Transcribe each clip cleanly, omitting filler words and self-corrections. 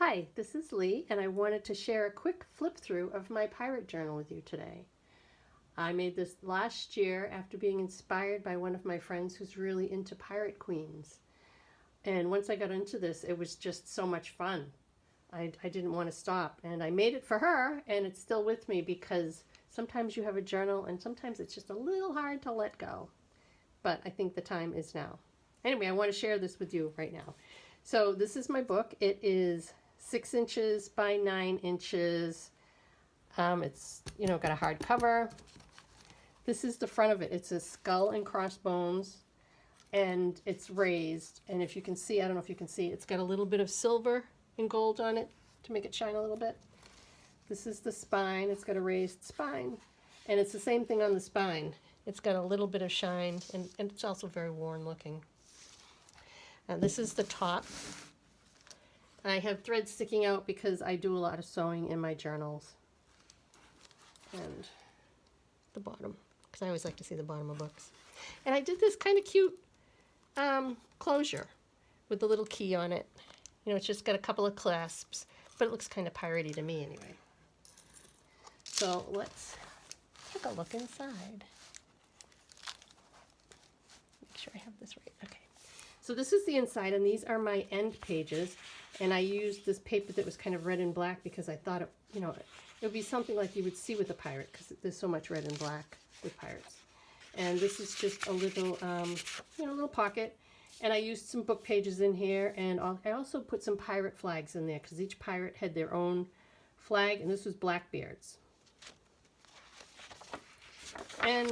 Hi, this is Lee, and I wanted to share a quick flip through of my pirate journal with you today. I made this last year after being inspired by one of my friends who's really into pirate queens. And once I got into this, it was just so much fun. I didn't want to stop, and I made it for her, and it's still with me because sometimes you have a journal and sometimes it's just a little hard to let go. But I think the time is now. Anyway, I want to share this with you right now. So this is my book. It is 6 inches by 9 inches. It's, got a hard cover. This is the front of it. It's a skull and crossbones, and it's raised. And if you can see, I don't know if you can see, it's got a little bit of silver and gold on it to make it shine a little bit. This is the spine. It's got a raised spine. And it's the same thing on the spine. It's got a little bit of shine, and it's also very worn looking. This is the top. I have threads sticking out because I do a lot of sewing in my journals. And the bottom, because I always like to see the bottom of books. And I did this kind of cute closure with the little key on it. It's just got a couple of clasps, but it looks kind of piratey to me anyway. So let's take a look inside. Make sure I have this right. Okay. So this is the inside, and these are my end pages. And I used this paper that was kind of red and black because I thought it would be something like you would see with a pirate, because there's so much red and black with pirates. And this is just a little, little pocket. And I used some book pages in here, and I also put some pirate flags in there because each pirate had their own flag, and this was Blackbeard's. And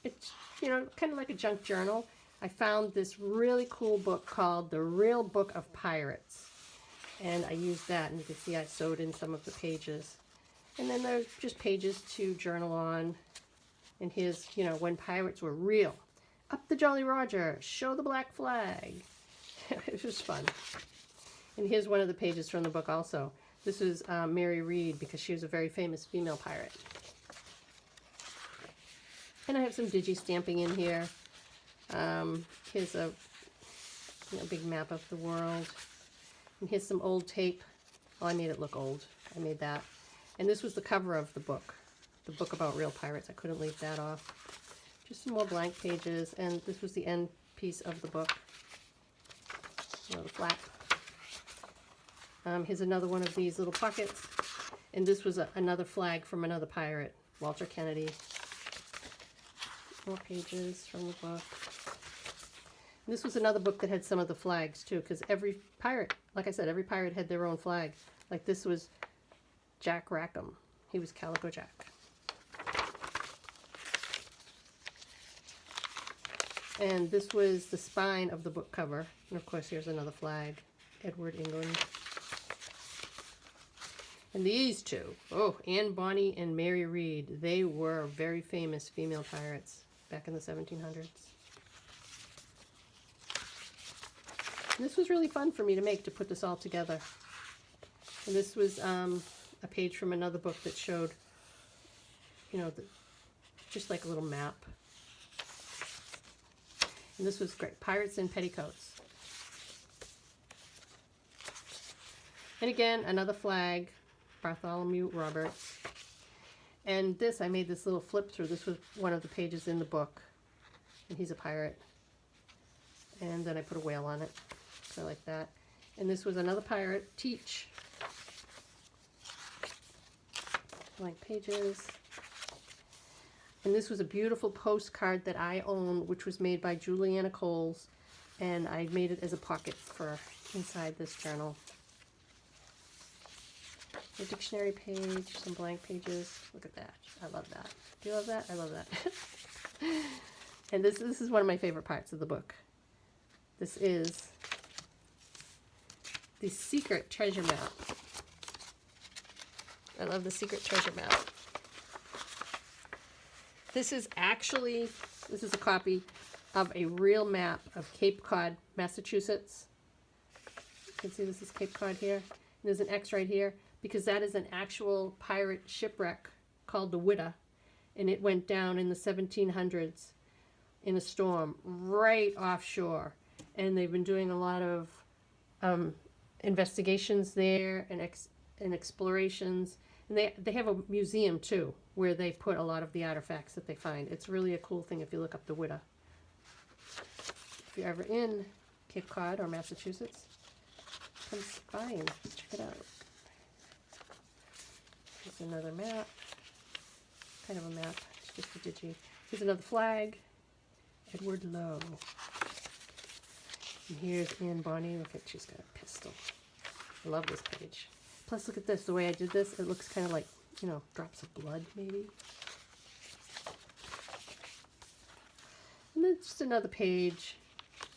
it's, kind of like a junk journal. I found this really cool book called The Real Book of Pirates. And I used that, and you can see I sewed in some of the pages. And then there's just pages to journal on. And here's, when pirates were real. Up the Jolly Roger, show the black flag. It was fun. And here's one of the pages from the book also. This is Mary Read, because she was a very famous female pirate. And I have some digi-stamping in here. Here's a big map of the world. And here's some old tape. Oh, I made it look old. I made that. And this was the cover of the book about real pirates. I couldn't leave that off. Just some more blank pages, and this was the end piece of the book. The flap. Here's another one of these little pockets, and this was another flag from another pirate, Walter Kennedy. More pages from the book. And this was another book that had some of the flags too, because every pirate, like I said, every pirate had their own flag. Like this was Jack Rackham. He was Calico Jack. And this was the spine of the book cover. And of course, here's another flag, Edward England. And these two, Anne Bonny and Mary Read, they were very famous female pirates back in the 1700s. And this was really fun for me to make, to put this all together. And this was a page from another book that showed, just like a little map. And this was great. Pirates in Petticoats. And again, another flag, Bartholomew Roberts. And this, I made this little flip through. This was one of the pages in the book. And he's a pirate. And then I put a whale on it. So I like that. And this was another pirate, Teach. Blank pages. And this was a beautiful postcard that I own, which was made by Juliana Coles, and I made it as a pocket for inside this journal. A dictionary page, some blank pages. Look at that. I love that. Do you love that? I love that. And this is one of my favorite parts of the book. This is the secret treasure map. I love the secret treasure map. This is a copy of a real map of Cape Cod, Massachusetts. You can see this is Cape Cod here. And there's an X right here, because that is an actual pirate shipwreck called the Witta. And it went down in the 1700s in a storm right offshore. And they've been doing a lot of investigations there and explorations. And they have a museum too, where they put a lot of the artifacts that they find. It's really a cool thing if you look up the Witta. If you're ever in Cape Cod or Massachusetts, come by and check it out. Here's another map. Kind of a map. It's just a digi. Here's another flag. Edward Lowe. And here's Anne Bonny. Look at, she's got a pistol. I love this page. Plus, look at this. The way I did this, it looks kind of like, you know, drops of blood, maybe. And then just another page.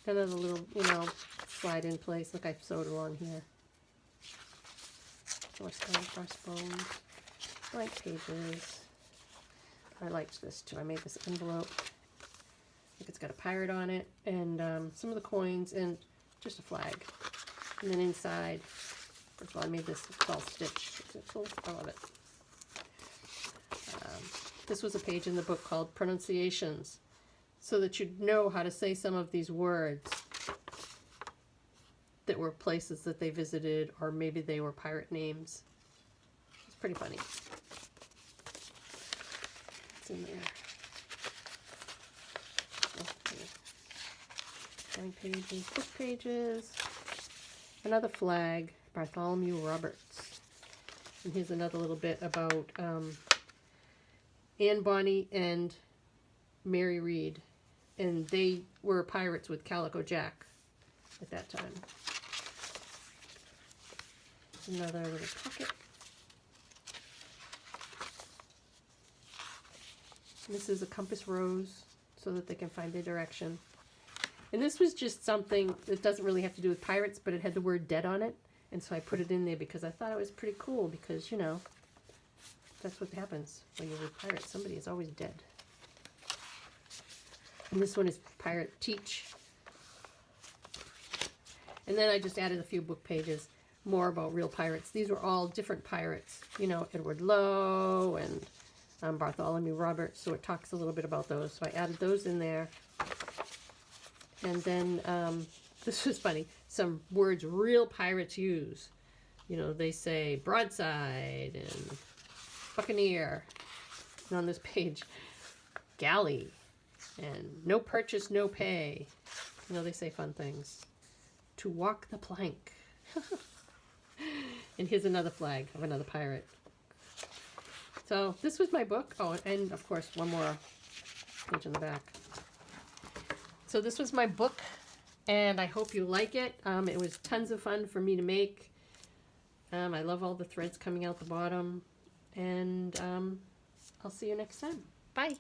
Another little, you know, slide in place. Look, I sewed along here. More skull crossbones. Blank pages. I liked this too. I made this envelope. Look, it's got a pirate on it, and some of the coins, and just a flag. And then inside, first of all, I made this. It's all stitched. Isn't it cool? I love it. This was a page in the book called Pronunciations, so that you'd know how to say some of these words that were places that they visited, or maybe they were pirate names. It's pretty funny. What's in there? Blank pages, book pages, another flag, Bartholomew Roberts. And here's another little bit about Anne Bonny and Mary Read. And they were pirates with Calico Jack at that time. Another little pocket. This is a compass rose so that they can find their direction. And this was just something that doesn't really have to do with pirates, but it had the word dead on it. And so I put it in there because I thought it was pretty cool because, you know, that's what happens when you're with pirates. Somebody is always dead. And this one is Pirate Teach. And then I just added a few book pages more about real pirates. These were all different pirates. You know, Edward Lowe and Bartholomew Roberts. So it talks a little bit about those. So I added those in there. And then, this was funny, some words real pirates use. You know, they say broadside and buccaneer. And on this page, galley and no purchase, no pay. You know, they say fun things. To walk the plank. And here's another flag of another pirate. So this was my book. Oh, and of course, one more page in the back. So this was my book, and I hope you like it. It was tons of fun for me to make. I love all the threads coming out the bottom, and I'll see you next time. Bye.